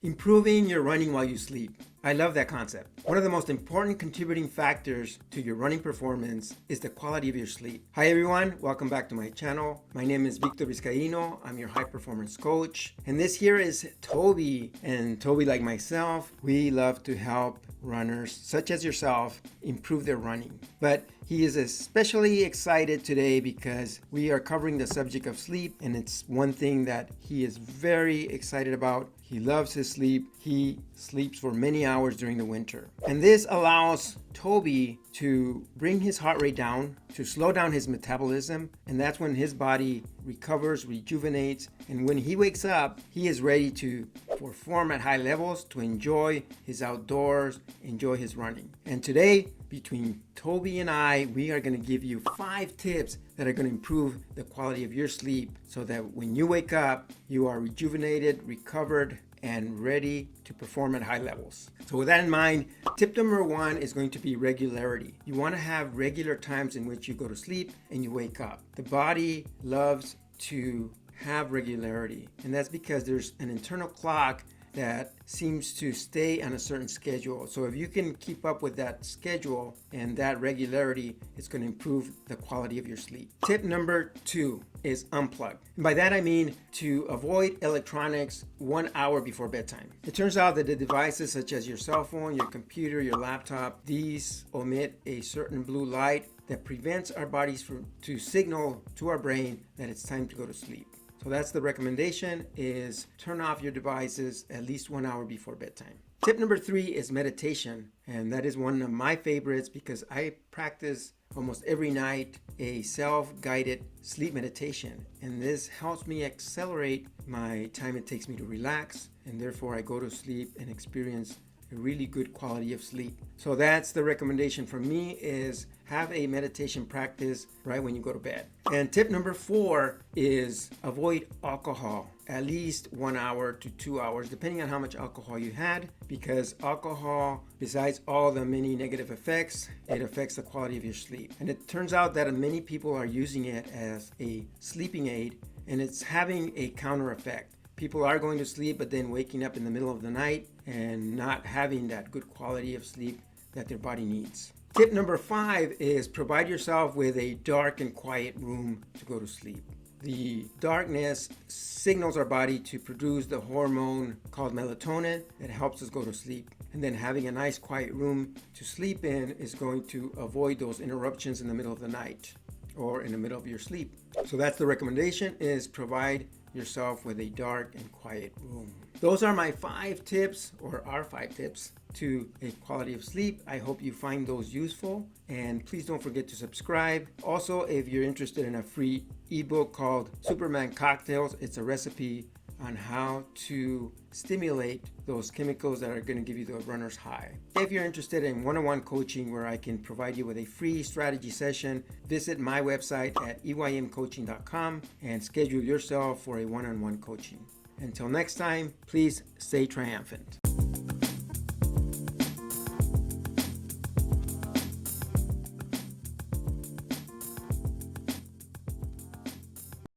Improving your running while you sleep. I love that concept. One of the most important contributing factors to your running performance is the quality of your sleep. Hi everyone, welcome back to my channel. My name is Victor Vizcaino. I'm your high performance coach. And this here is Toby. And Toby, like myself, we love to help runners such as yourself improve their running. But he is especially excited today because we are covering the subject of sleep, and it's one thing that he is very excited about. He loves his sleep. He sleeps for many hours during the winter. And this allows Toby to bring his heart rate down, to slow down his metabolism, and that's when his body recovers, rejuvenates, and when he wakes up, he is ready to perform at high levels, to enjoy his outdoors, enjoy his running. And today, between Toby and I, we are going to give you 5 tips that are going to improve the quality of your sleep so that when you wake up, you are rejuvenated, recovered, and ready to perform at high levels. So with that in mind, tip number 1 is going to be regularity. You want to have regular times in which you go to sleep and you wake up. The body loves to have regularity, and that's because there's an internal clock that seems to stay on a certain schedule. So if you can keep up with that schedule and that regularity, it's going to improve the quality of your sleep. Tip number 2 is unplug. And by that I mean to avoid electronics 1 hour before bedtime. It turns out that the devices such as your cell phone, your computer, your laptop, these emit a certain blue light that prevents our bodies to signal to our brain that it's time to go to sleep. So that's the recommendation, is turn off your devices at least 1 hour before bedtime. Tip number 3 is meditation. And that is one of my favorites because I practice almost every night a self-guided sleep meditation. And this helps me accelerate my time it takes me to relax. And therefore I go to sleep and experience a really good quality of sleep. So that's the recommendation for me, is have a meditation practice right when you go to bed. And tip number 4 is avoid alcohol at least 1 hour to 2 hours, depending on how much alcohol you had, because alcohol, besides all the many negative effects, it affects the quality of your sleep. And it turns out that many people are using it as a sleeping aid, and it's having a counter effect. People are going to sleep, but then waking up in the middle of the night and not having that good quality of sleep that their body needs. Tip number 5 is provide yourself with a dark and quiet room to go to sleep. The darkness signals our body to produce the hormone called melatonin that helps us go to sleep. And then having a nice quiet room to sleep in is going to avoid those interruptions in the middle of the night or in the middle of your sleep. So that's the recommendation, is provide yourself with a dark and quiet room. Those are my 5 tips, or our 5 tips to a quality of sleep. I hope you find those useful, and please don't forget to subscribe. Also, if you're interested in a free ebook called Superman Cocktails, it's a recipe on how to stimulate those chemicals that are going to give you the runner's high. If you're interested in one-on-one coaching where I can provide you with a free strategy session, visit my website at eymcoaching.com and schedule yourself for a one-on-one coaching. Until next time, please stay triumphant.